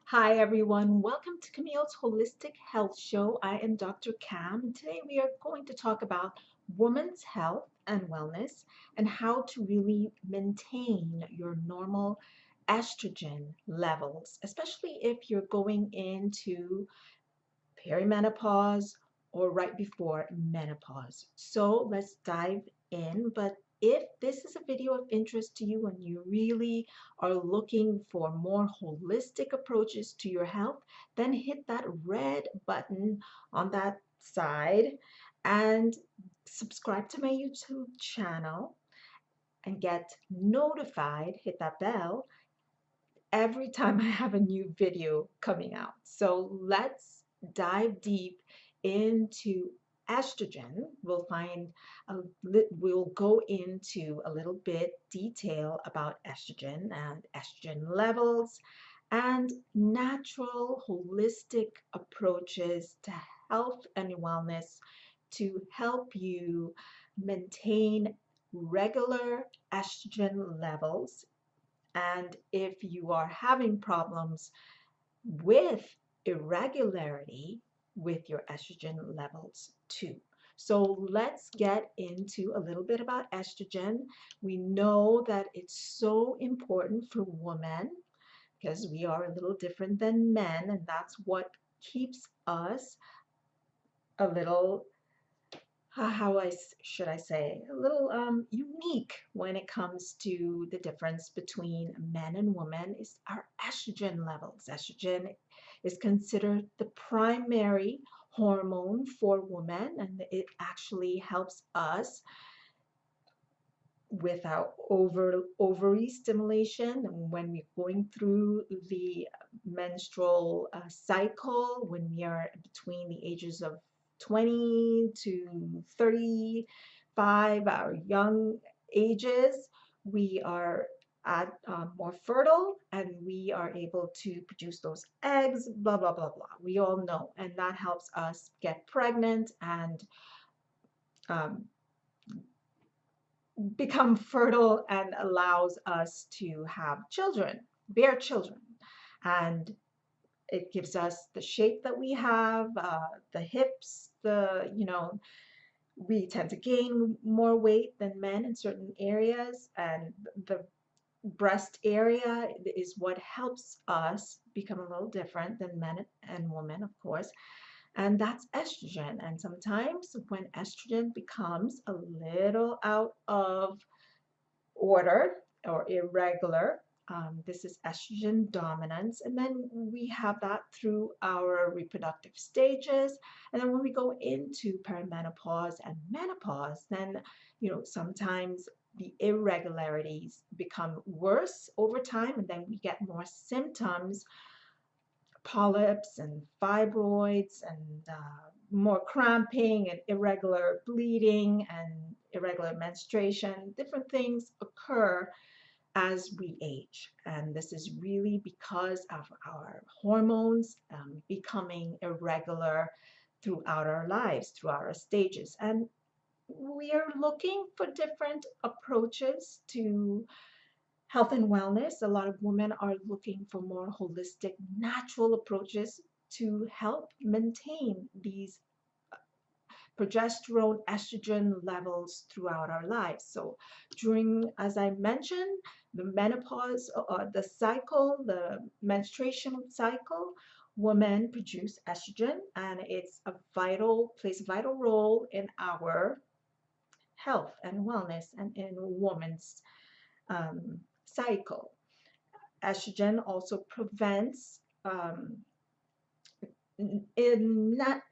Hi everyone, welcome to Camille's Holistic Health Show. I am Dr. Cam, and today we are going to talk about women's health and wellness and how to really maintain your normal estrogen levels, especially if you're going into perimenopause or right before menopause. So let's dive in. But if this is a video of interest to you and you really are looking for more holistic approaches to your health, then hit that red button on that side and subscribe to my YouTube channel and get notified, hit that bell every time I have a new video coming out. So let's dive deep into estrogen. We'll go into a little bit detail about estrogen and estrogen levels and natural holistic approaches to health and wellness to help you maintain regular estrogen levels, and if you are having problems with irregularity with your estrogen levels too. So let's get into a little bit about estrogen. We know that it's so important for women because we are a little different than men, and that's what keeps us a little should I say, a little unique when it comes to the difference between men and women is our estrogen levels. Estrogen is considered the primary hormone for women, and it actually helps us with our ovary stimulation and when we're going through the menstrual cycle, when we are between the ages of 20 to 35, our young ages, we are at more fertile and we are able to produce those eggs, blah, blah, blah, blah. We all know, and that helps us get pregnant and um, become fertile and allows us to have children, bear children. And it gives us the shape that we have, the hips, we tend to gain more weight than men in certain areas. And the breast area is what helps us become a little different than men and women, of course, and that's estrogen. And sometimes when estrogen becomes a little out of order or irregular. This is estrogen dominance. And then we have that through our reproductive stages. And then when we go into perimenopause and menopause, then, sometimes the irregularities become worse over time. And then we get more symptoms, polyps and fibroids and more cramping and irregular bleeding and irregular menstruation. Different things occur as we age. And this is really because of our hormones becoming irregular throughout our lives, throughout our stages. And we are looking for different approaches to health and wellness. A lot of women are looking for more holistic, natural approaches to help maintain these progesterone, estrogen levels throughout our lives. So during, as I mentioned, the menopause, the cycle, the menstruation cycle, women produce estrogen, and it's plays a vital role in our health and wellness and in woman's cycle. Estrogen also prevents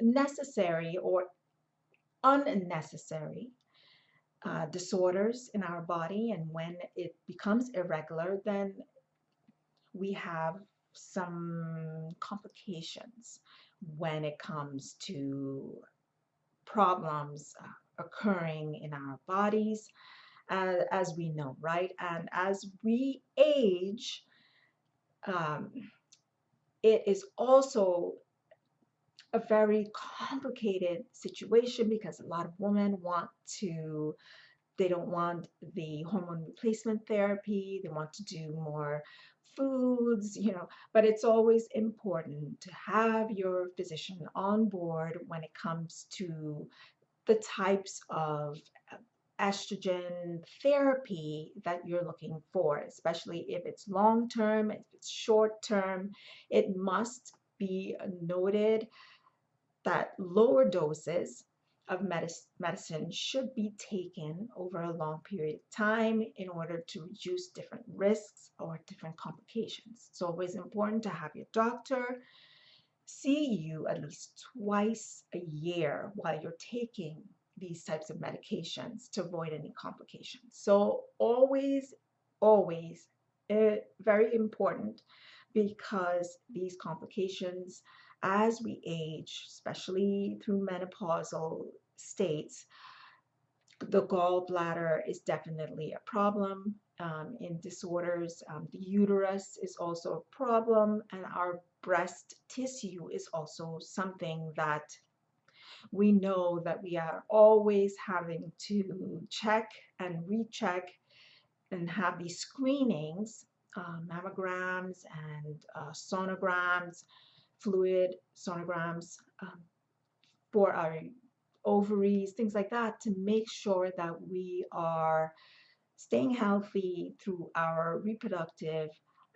necessary or unnecessary disorders in our body. And when it becomes irregular, then we have some complications when it comes to problems occurring in our bodies, as we know, right? And as we age, um, it is also a very complicated situation because a lot of women they don't want the hormone replacement therapy. They want to do more foods, but it's always important to have your physician on board when it comes to the types of estrogen therapy that you're looking for, especially if it's long term, if it's short term. It must be noted that lower doses of medicine should be taken over a long period of time in order to reduce different risks or different complications. It's always important to have your doctor see you at least twice a year while you're taking these types of medications to avoid any complications. So always, very important, because these complications as we age, especially through menopausal states, the gallbladder is definitely a problem in disorders. The uterus is also a problem, and our breast tissue is also something that we know that we are always having to check and recheck and have these screenings, mammograms and sonograms, fluid sonograms, for our ovaries, things like that, to make sure that we are staying healthy through our reproductive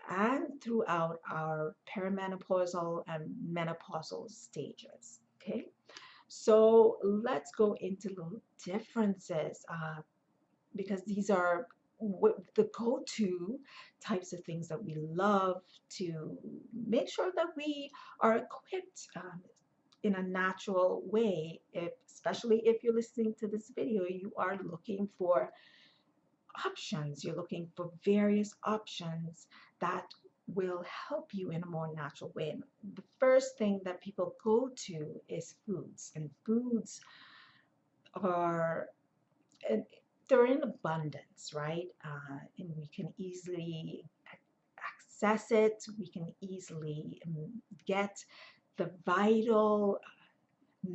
and throughout our perimenopausal and menopausal stages. Okay, so let's go into the differences, because these are the go-to types of things that we love to make sure that we are equipped in a natural way. Especially if you're listening to this video, you are looking for options. You're looking for various options that will help you in a more natural way. And the first thing that people go to is foods, and foods are they're in abundance, right? And we can easily access it. We can easily get the vital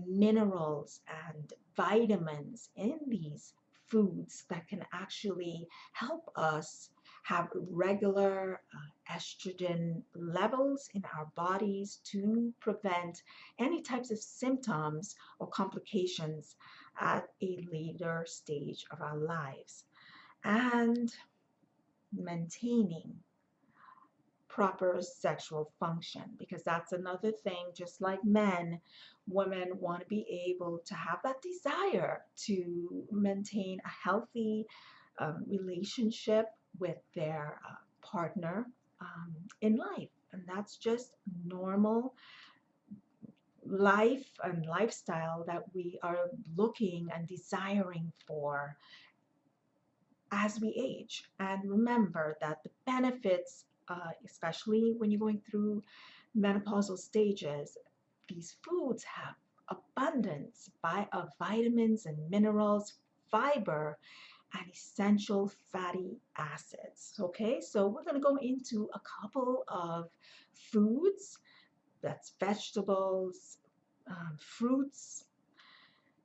minerals and vitamins in these foods that can actually help us have regular estrogen levels in our bodies to prevent any types of symptoms or complications at a later stage of our lives, and maintaining proper sexual function, because that's another thing. Just like men, women want to be able to have that desire to maintain a healthy relationship with their partner in life, and that's just normal life and lifestyle that we are looking and desiring for as we age. And remember that the benefits, especially when you're going through menopausal stages, these foods have abundance of vitamins and minerals, fiber, and essential fatty acids. Okay, so we're going to go into a couple of foods, that's vegetables, fruits,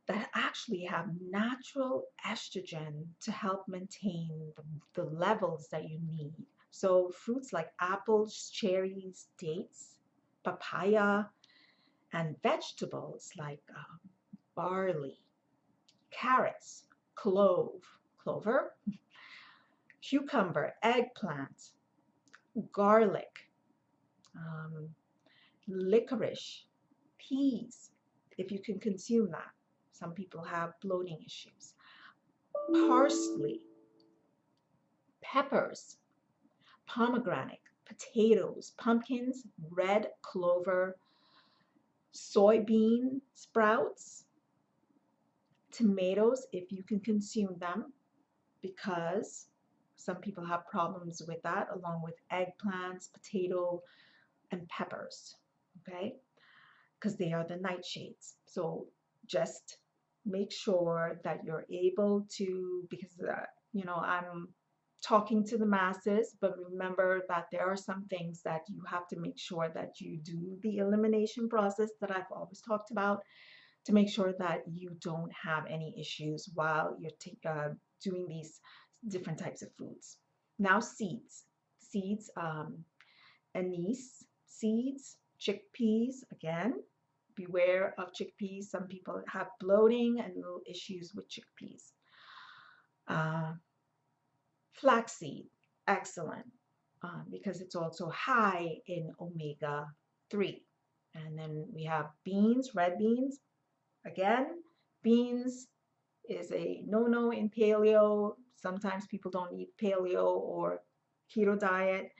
that actually have natural estrogen to help maintain the levels that you need. So fruits like apples, cherries, dates, papaya, and vegetables like barley, carrots, clover, cucumber, eggplant, garlic, um, licorice, peas, if you can consume that. Some people have bloating issues. Parsley, peppers, pomegranate, potatoes, pumpkins, red clover, soybean sprouts, tomatoes, if you can consume them, because some people have problems with that, along with eggplants, potato, and peppers, okay? Because they are the nightshades. So just make sure that you're able to, because I'm talking to the masses, but remember that there are some things that you have to make sure that you do the elimination process that I've always talked about, to make sure that you don't have any issues while you're doing these different types of foods. Now, seeds. seeds, anise seeds, chickpeas. Again, beware of chickpeas. Some people have bloating and little issues with chickpeas. Uh, Flaxseed, excellent, because it's also high in omega 3. And then we have beans, red beans. Again, beans is a no-no in paleo. Sometimes people don't eat paleo or keto diet.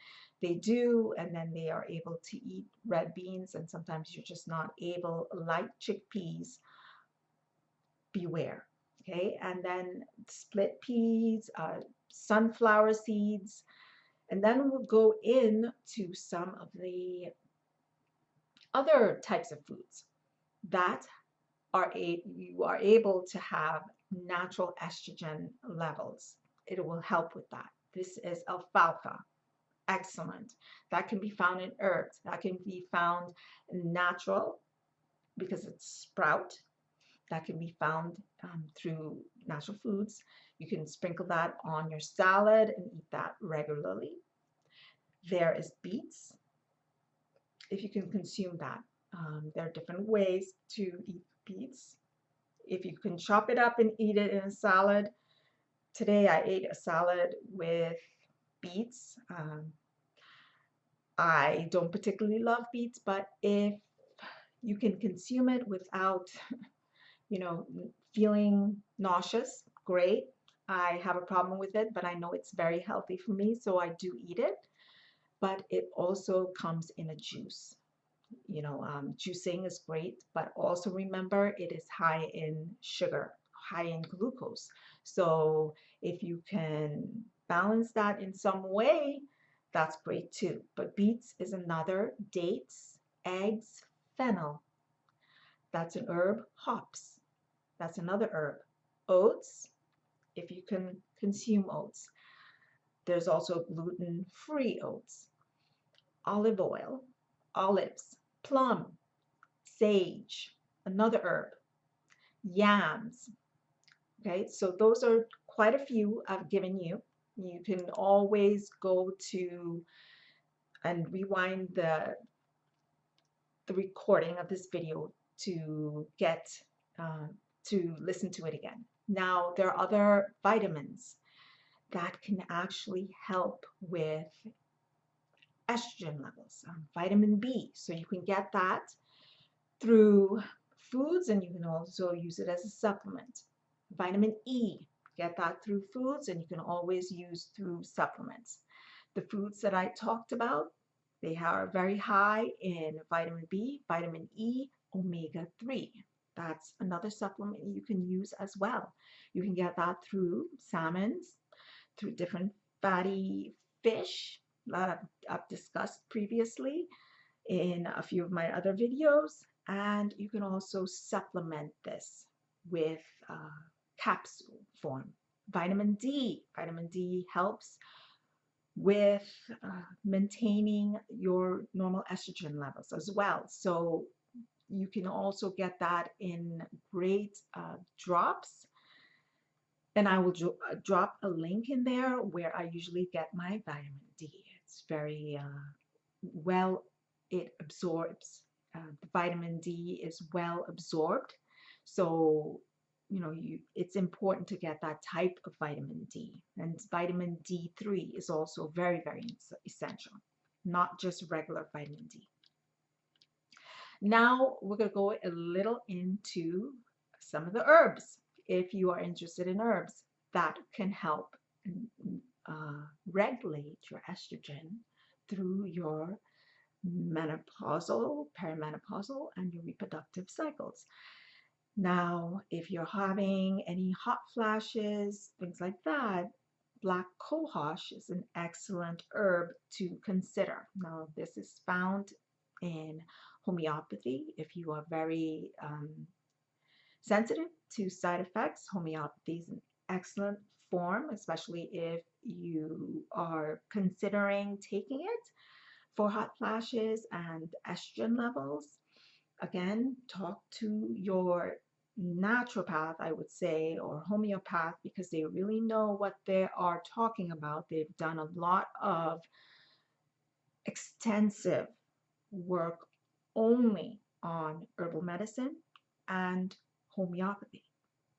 They do, and then they are able to eat red beans, and sometimes you're just not able, like chickpeas, beware. Okay, and then split peas, sunflower seeds, and then we'll go into some of the other types of foods that you are able to have natural estrogen levels. It will help with that. This is alfalfa. Excellent. That can be found in herbs. That can be found natural because it's sprout. That can be found through natural foods. You can sprinkle that on your salad and eat that regularly. There is beets, if you can consume that. There are different ways to eat beets. If you can chop it up and eat it in a salad. Today I ate a salad with beets. I don't particularly love beets, but if you can consume it without, you know, feeling nauseous, great. I have a problem with it, but I know it's very healthy for me, so I do eat it. But it also comes in a juice. Juicing is great, but also remember it is high in sugar, high in glucose. So if you can balance that in some way, that's great too. But beets is another, dates, eggs, fennel. That's an herb. Hops. That's another herb. Oats, if you can consume oats. There's also gluten-free oats. Olive oil, olives, plum, sage, another herb, yams. Okay, so those are quite a few I've given you. You can always go to and rewind the recording of this video to get to listen to it again. Now, there are other vitamins that can actually help with estrogen levels. Vitamin B, so you can get that through foods, and you can also use it as a supplement. Vitamin E, get that through foods, and you can always use through supplements. The foods that I talked about, they are very high in vitamin B, vitamin E, omega 3. That's another supplement you can use as well. You can get that through salmons, through different fatty fish that I've discussed previously in a few of my other videos. And you can also supplement this with capsule form. Vitamin D. Vitamin D helps with maintaining your normal estrogen levels as well. So you can also get that in great drops. And I will drop a link in there where I usually get my vitamin D. It's very well, it absorbs. The vitamin D is well absorbed. So, it's important to get that type of vitamin D. And vitamin D3 is also very, very essential, not just regular vitamin D. Now we're going to go a little into some of the herbs. If you are interested in herbs, that can help regulate your estrogen through your menopausal, perimenopausal, and your reproductive cycles. Now, if you're having any hot flashes, things like that, black cohosh is an excellent herb to consider. Now, this is found in homeopathy. If you are very sensitive to side effects, homeopathy is an excellent form, especially if you are considering taking it for hot flashes and estrogen levels. Again, talk to your naturopath, I would say, or homeopath, because they really know what they are talking about. They've done a lot of extensive work only on herbal medicine and homeopathy.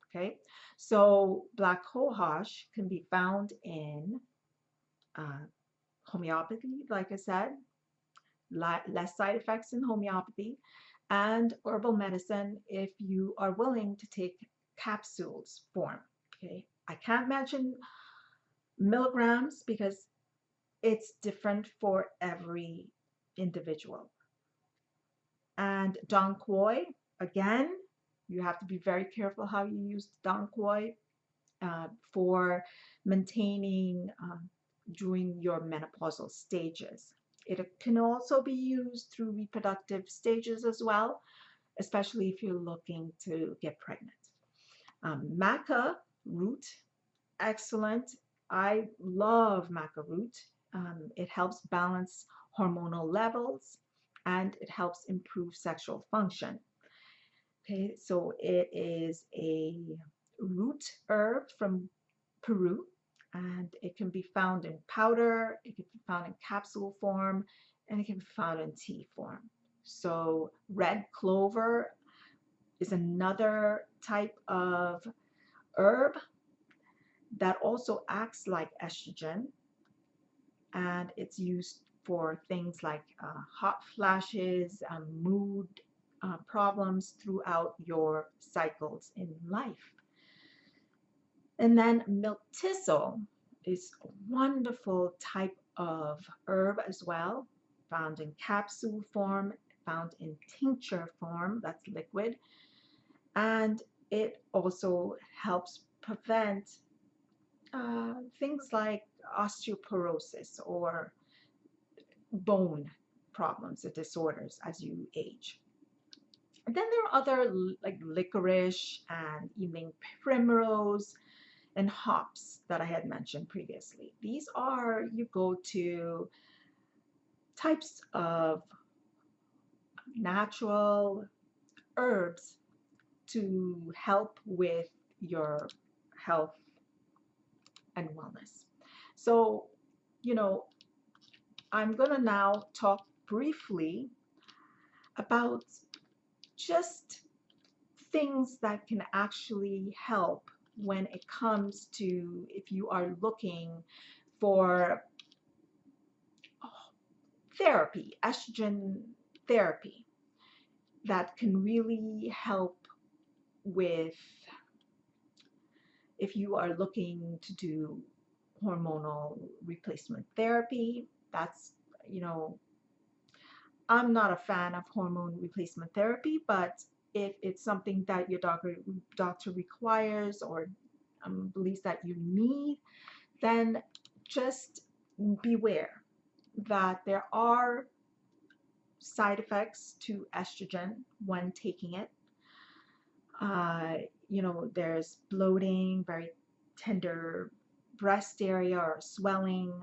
Okay, so black cohosh can be found in uh, homeopathy, like I said, less side effects in homeopathy, and herbal medicine if you are willing to take capsules form. Okay, I can't mention milligrams because it's different for every individual. And Dong Quai, again, you have to be very careful how you use Dong Quai for maintaining during your menopausal stages. It can also be used through reproductive stages as well, especially if you're looking to get pregnant. Maca root, excellent. I love maca root. It helps balance hormonal levels and it helps improve sexual function. Okay, so it is a root herb from Peru, and it can be found in powder, it can be found in capsule form, and it can be found in tea form. So red clover is another type of herb that also acts like estrogen, and it's used for things like hot flashes, mood problems throughout your cycles in life. And then milk thistle is a wonderful type of herb as well, found in capsule form, found in tincture form, that's liquid, and it also helps prevent things like osteoporosis or bone problems or disorders as you age. And then there are other like licorice and evening primrose and hops that I had mentioned previously. These are your go-to types of natural herbs to help with your health and wellness. So, you know, I'm going to now talk briefly about just things that can actually help when it comes to if you are looking for therapy, estrogen therapy that can really help with if you are looking to do hormonal replacement therapy. That's, you know, I'm not a fan of hormone replacement therapy, but if it's something that your doctor requires or believes that you need, then just beware that there are side effects to estrogen when taking it. Uh, you know, there's bloating, very tender breast area or swelling.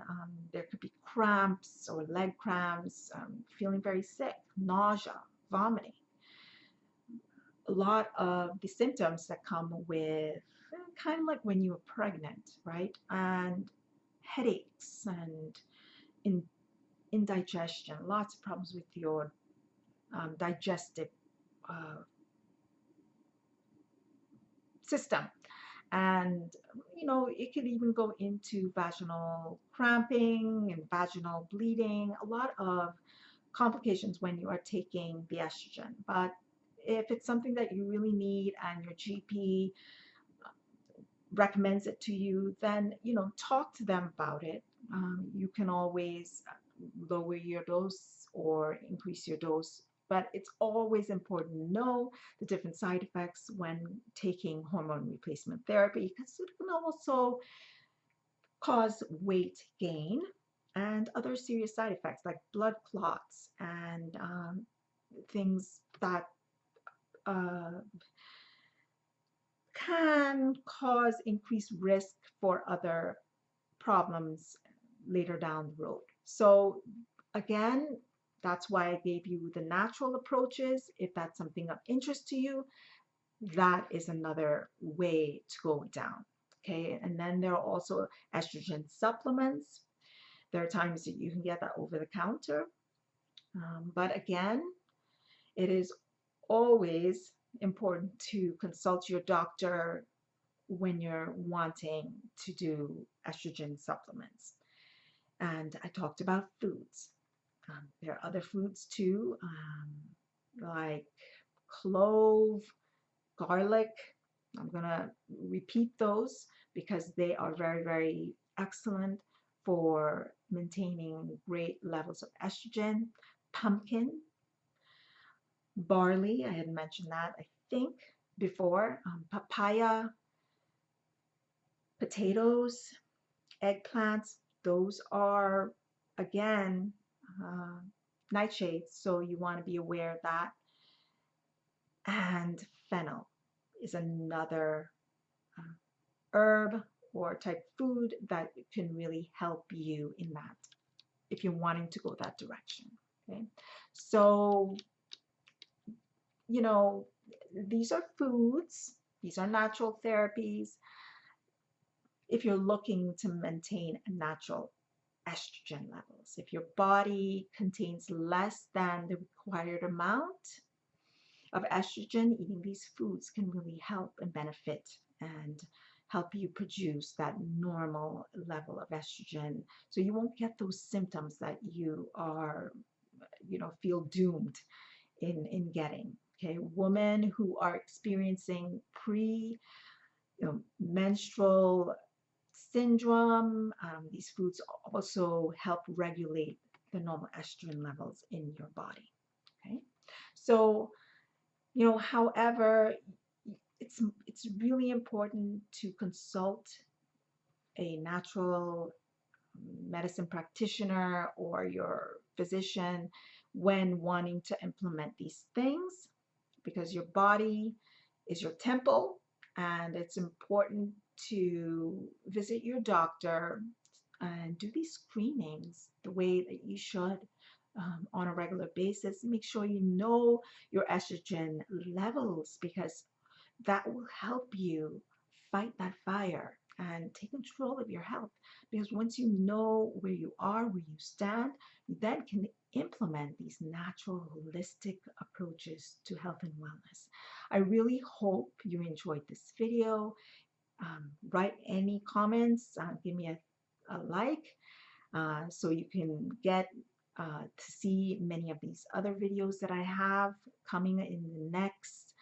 There could be cramps or leg cramps, feeling very sick, nausea, vomiting. A lot of the symptoms that come with kind of like when you were pregnant, right? And headaches and in, indigestion, lots of problems with your digestive uh, system. And, you know, it could even go into vaginal cramping and vaginal bleeding, a lot of complications when you are taking the estrogen. But if it's something that you really need and your GP recommends it to you, then, you know, talk to them about it. You can always lower your dose or increase your dose, but it's always important to know the different side effects when taking hormone replacement therapy because it can also cause weight gain and other serious side effects like blood clots and things that uh, can cause increased risk for other problems later down the road. So again, that's why I gave you the natural approaches. If that's something of interest to you, that is another way to go down. Okay, and then there are also estrogen supplements. There are times that you can get that over the counter. But again, it is always important to consult your doctor when you're wanting to do estrogen supplements. And I talked about foods. There are other foods too, like clove, garlic. I'm going to repeat those because they are very, very excellent for maintaining great levels of estrogen. Pumpkin, barley, I had mentioned that, I think, before. Papaya, potatoes, eggplants, those are, again, uh, nightshades, so you want to be aware of that. And fennel is another herb or type food that can really help you in that if you're wanting to go that direction. Okay, so you know, these are foods, these are natural therapies if you're looking to maintain natural estrogen levels. If your body contains less than the required amount of estrogen, eating these foods can really help and benefit and help you produce that normal level of estrogen, so you won't get those symptoms that you are, feel doomed in getting. Okay, women who are experiencing menstrual syndrome, these foods also help regulate the normal estrogen levels in your body. Okay, so however, it's really important to consult a natural medicine practitioner or your physician when wanting to implement these things, because your body is your temple, and it's important to visit your doctor and do these screenings the way that you should, on a regular basis. Make sure you know your estrogen levels, because that will help you fight that fire and take control of your health. Because once you know where you are, where you stand, you then can implement these natural, holistic approaches to health and wellness. I really hope you enjoyed this video. Write any comments, give me a like, so you can get to see many of these other videos that I have coming in the next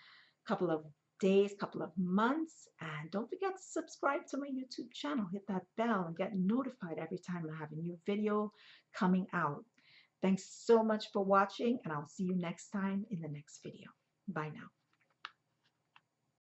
couple of days, couple of months. And don't forget to subscribe to my YouTube channel. Hit that bell and get notified every time I have a new video coming out. Thanks so much for watching, and I'll see you next time in the next video. Bye now.